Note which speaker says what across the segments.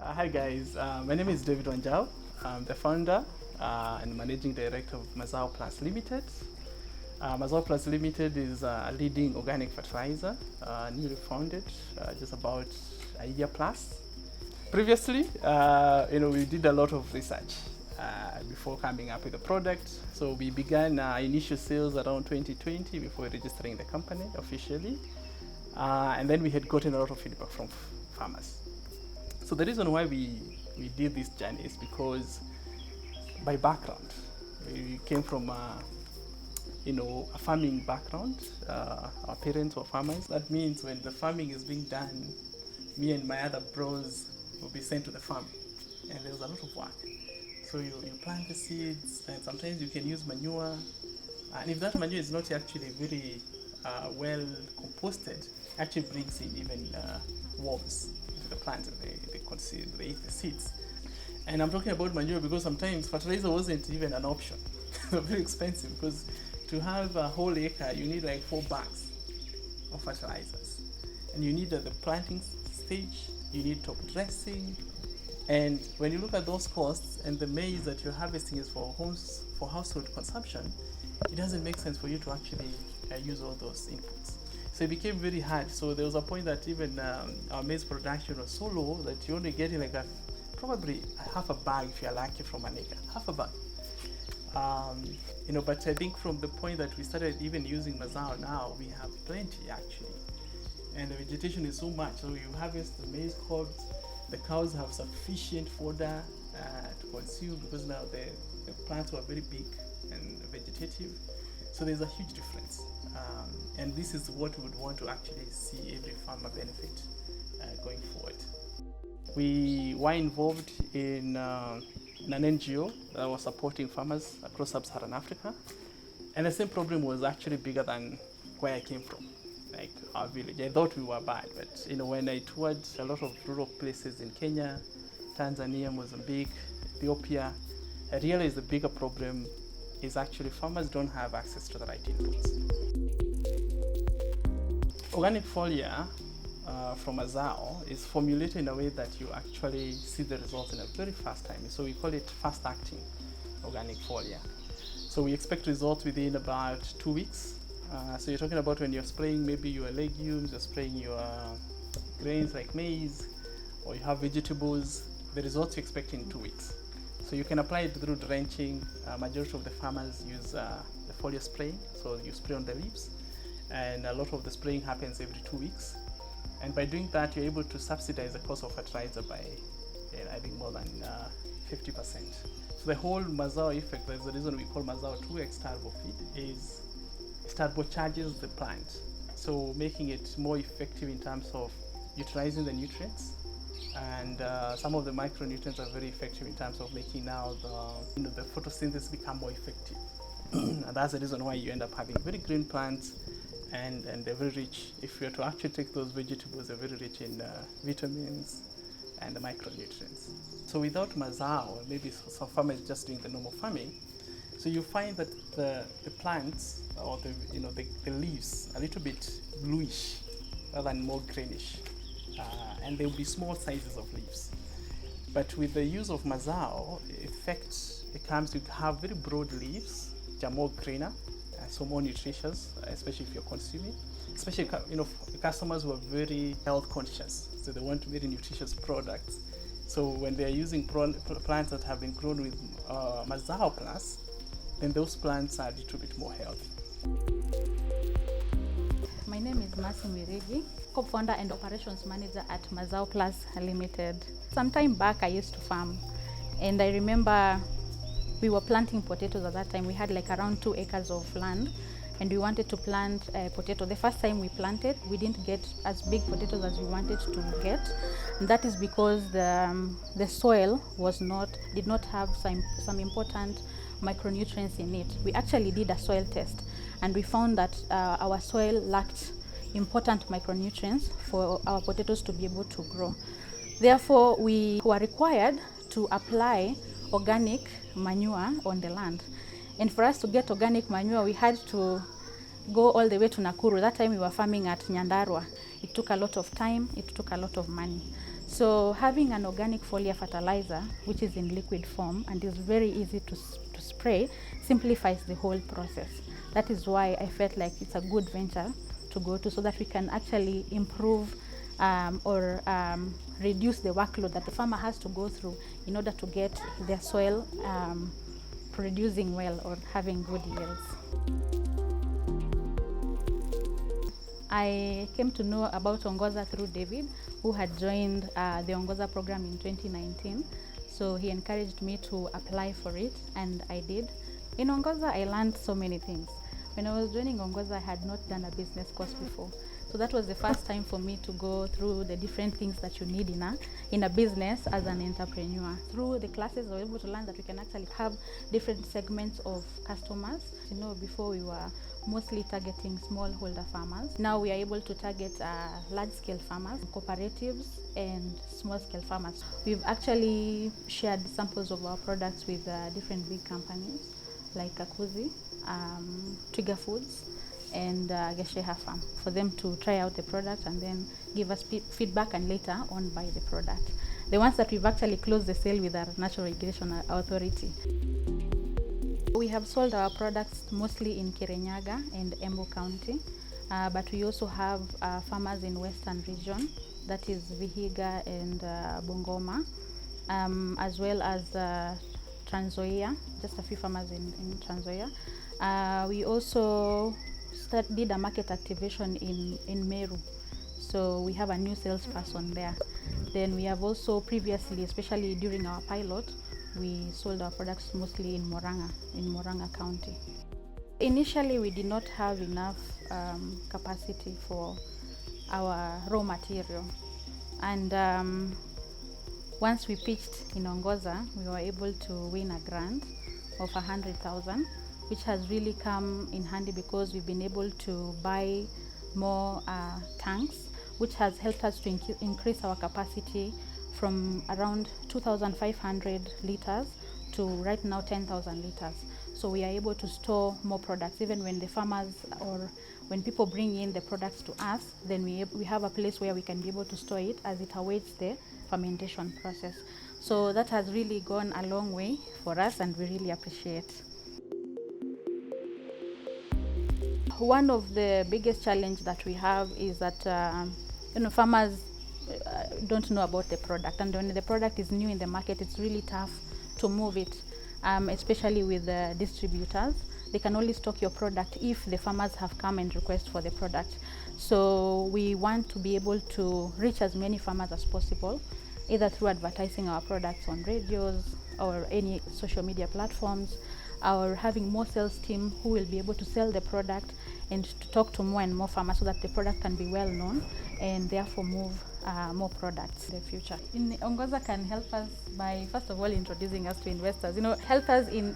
Speaker 1: Hi guys, my name is David Wanjau. I'm the founder and managing director of Mazao Plus Limited. Mazao Plus Limited is a leading organic fertilizer, newly founded just about a year plus. Previously, we did a lot of research before coming up with a product. So we began initial sales around 2020 before registering the company officially. And then we had gotten a lot of feedback from farmers. So the reason why we did this journey is because by background, we came from a farming background. Our parents were farmers. That means when the farming is being done, me and my other bros will be sent to the farm, and there's a lot of work. So you plant the seeds, and sometimes you can use manure, and if that manure is not actually very well composted, actually brings in even worms to the plants, and they eat the seeds. And I'm talking about manure because sometimes fertilizer wasn't even an option. They were very expensive because to have a whole acre, you need like 4 bags of fertilizers. And you need at the planting stage, you need top dressing. And when you look at those costs and the maize that you're harvesting is for household consumption, it doesn't make sense for you to actually use all those inputs. So it became very hard. So there was a point that even our maize production was so low that you're only getting like probably half a bag if you're lucky from an acre, half a bag. But I think from the point that we started even using Mazao now, we have plenty actually. And the vegetation is so much. So you harvest the maize cobs, the cows have sufficient fodder to consume because now the plants were very big and vegetative. So there's a huge difference. And this is what we would want to actually see every farmer benefit going forward. We were involved in an NGO that was supporting farmers across sub-Saharan Africa. And the same problem was actually bigger than where I came from, like our village. I thought we were bad, but when I toured a lot of rural places in Kenya, Tanzania, Mozambique, Ethiopia, I realized the bigger problem is actually farmers don't have access to the right inputs. Organic foliar from Mazao is formulated in a way that you actually see the results in a very fast time. So we call it fast-acting organic foliar. So we expect results within about 2 weeks. So you're talking about when you're spraying maybe your legumes, you're spraying your grains like maize, or you have vegetables, the results you expect in 2 weeks. So you can apply it through drenching. Majority of the farmers use the foliar spraying, so you spray on the leaves, and a lot of the spraying happens every 2 weeks. And by doing that, you're able to subsidize the cost of fertilizer by, I think, more than 50%. So the whole Mazao effect, there's the reason we call Mazao 2x turbo feed, is it turbocharges the plant. So making it more effective in terms of utilizing the nutrients. And some of the micronutrients are very effective in terms of making now the photosynthesis become more effective. And that's the reason why you end up having very green plants, and they're very rich. If you were to actually take those vegetables, they're very rich in vitamins and the micronutrients. So without Mazao, maybe some farmers just doing the normal farming, so you find that the plants or the leaves are a little bit bluish rather than more greenish. And there will be small sizes of leaves. But with the use of Mazao, it comes to have very broad leaves, which are more greener, so more nutritious, especially if you're consuming. Especially, customers who are very health conscious, so they want very nutritious products. So when they're using plants that have been grown with Mazao Plus, then those plants are a little bit more healthy.
Speaker 2: My name is Mwirigi, co-founder and operations manager at Mazao Plus Limited. Some time back I used to farm, and I remember we were planting potatoes at that time. We had like around 2 acres of land, and we wanted to plant potato. The first time we planted, we didn't get as big potatoes as we wanted to get. And that is because the soil did not have some important micronutrients in it. We actually did a soil test, and we found that our soil lacked important micronutrients for our potatoes to be able to grow. Therefore, we were required to apply organic manure on the land. And for us to get organic manure, we had to go all the way to Nakuru. That time we were farming at Nyandarua. It took a lot of time, it took a lot of money. So having an organic foliar fertilizer, which is in liquid form and is very easy to spray, simplifies the whole process. That is why I felt like it's a good venture to go to, so that we can actually improve or reduce the workload that the farmer has to go through in order to get their soil producing well or having good yields. I came to know about Ongoza through David, who had joined the Ongoza program in 2019. So he encouraged me to apply for it, and I did. In Ongoza, I learned so many things. When I was joining Ongoza, I had not done a business course before. So that was the first time for me to go through the different things that you need in a business as an entrepreneur. Through the classes, I was able to learn that we can actually have different segments of customers. You know, before we were mostly targeting smallholder farmers. Now we are able to target large-scale farmers, cooperatives, and small-scale farmers. We've actually shared samples of our products with different big companies like Kakuzi, Trigger Foods, and Gesheha Farm for them to try out the product and then give us feedback and later on buy the product. The ones that we've actually closed the sale with our National Irrigation Authority. We have sold our products mostly in Kirinyaga and Embu County, but we also have farmers in Western region, that is Vihiga and Bungoma, as well as Trans Nzoia, just a few farmers in Trans Nzoia. We also did a market activation in Meru, so we have a new salesperson there. Then we have also previously, especially during our pilot, we sold our products mostly in Murang'a County. Initially, we did not have enough capacity for our raw material. And once we pitched in Ongoza, we were able to win a grant of 100,000, which has really come in handy because we've been able to buy more tanks, which has helped us to increase our capacity from around 2,500 liters to right now 10,000 liters. So we are able to store more products. Even when the farmers or when people bring in the products to us, then we have a place where we can be able to store it as it awaits the fermentation process. So that has really gone a long way for us, and we really appreciate. One of the biggest challenges that we have is that farmers don't know about the product, and when the product is new in the market, it's really tough to move it, especially with the distributors. They can only stock your product if the farmers have come and request for the product. So we want to be able to reach as many farmers as possible, either through advertising our products on radios or any social media platforms, or having more sales team who will be able to sell the product and to talk to more and more farmers so that the product can be well known and therefore move more products in the future. Ongoza can help us by, first of all, introducing us to investors. Help us in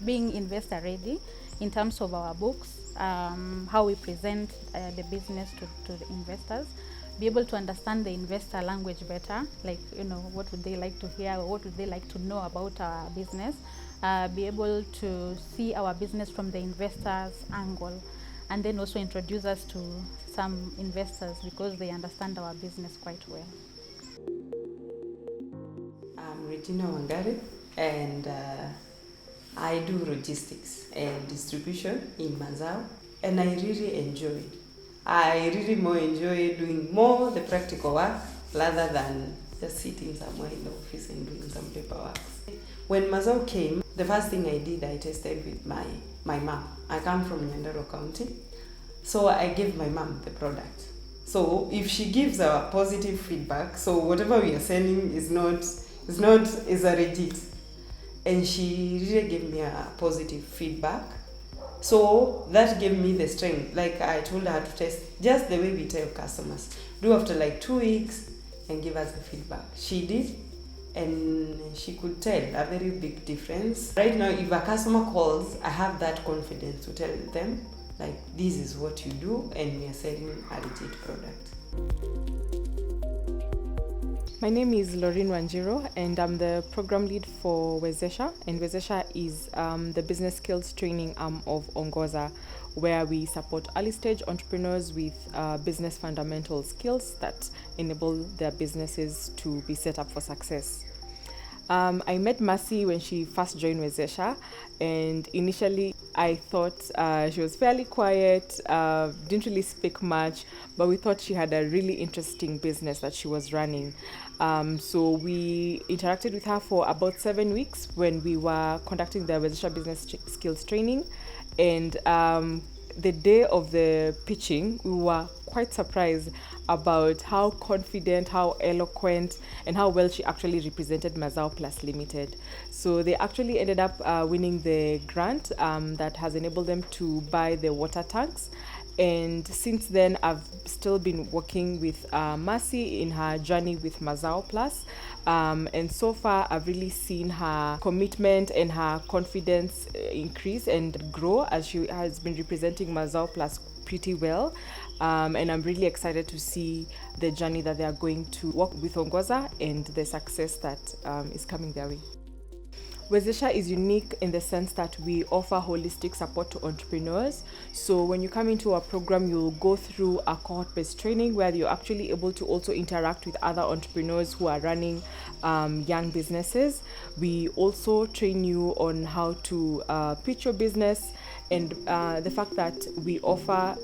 Speaker 2: being investor ready in terms of our books, how we present the business to the investors, be able to understand the investor language better, like what would they like to hear or what would they like to know about our business, be able to see our business from the investor's angle, and then also introduce us to some investors because they understand our business quite well.
Speaker 3: I'm Regina Wangari, and I do logistics and distribution in Mazao, and I really enjoy. I really more enjoy doing more the practical work rather than just sitting somewhere in the office and doing some paperwork. When Mazao came, the first thing I did, I tested with my mom. I come from Nyandaro County, so I gave my mom the product. So if she gives a positive feedback, so whatever we are selling is a legit, and she really gave me a positive feedback. So that gave me the strength. Like I told her to test just the way we tell customers. Do after like 2 weeks and give us the feedback. She did, and she could tell a very big difference. Right now, if a customer calls, I have that confidence to tell them, like, this is what you do, and we are selling a legit product.
Speaker 4: My name is Lauren Wanjau, and I'm the program lead for Wezesha. And Wezesha is the business skills training arm of Ongoza, where we support early stage entrepreneurs with business fundamental skills that enable their businesses to be set up for success. I met Mercy when she first joined Wezesha, and initially I thought she was fairly quiet, didn't really speak much, but we thought she had a really interesting business that she was running. So we interacted with her for about 7 weeks when we were conducting the Wezesha business skills training, and the day of the pitching, we were quite surprised about how confident, how eloquent, and how well she actually represented Mazao Plus Limited. So they actually ended up winning the grant that has enabled them to buy the water tanks. And since then, I've still been working with Mercy in her journey with Mazao Plus. And so far, I've really seen her commitment and her confidence increase and grow as she has been representing Mazao Plus pretty well. And I'm really excited to see the journey that they are going to work with Ongoza and the success that is coming their way. Wezesha is unique in the sense that we offer holistic support to entrepreneurs. So when you come into our program, you'll go through a cohort-based training where you're actually able to also interact with other entrepreneurs who are running young businesses. We also train you on how to pitch your business, and the fact that we offer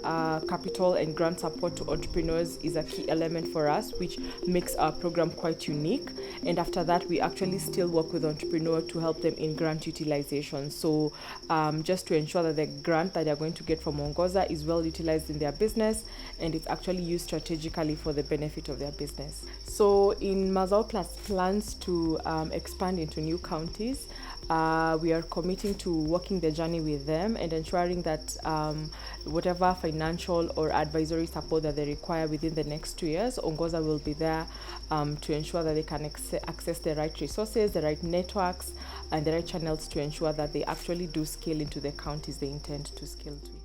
Speaker 4: capital and grant support to entrepreneurs is a key element for us, which makes our program quite unique. And after that, we actually still work with entrepreneurs to help them in grant utilization. So just to ensure that the grant that they're going to get from Ongoza is well utilized in their business and it's actually used strategically for the benefit of their business. So in Mazao Plus plans to expand into new counties, we are committing to working the journey with them and ensuring that whatever financial or advisory support that they require within the next 2 years, Ongoza will be there to ensure that they can access the right resources, the right networks, and the right channels to ensure that they actually do scale into the counties they intend to scale to.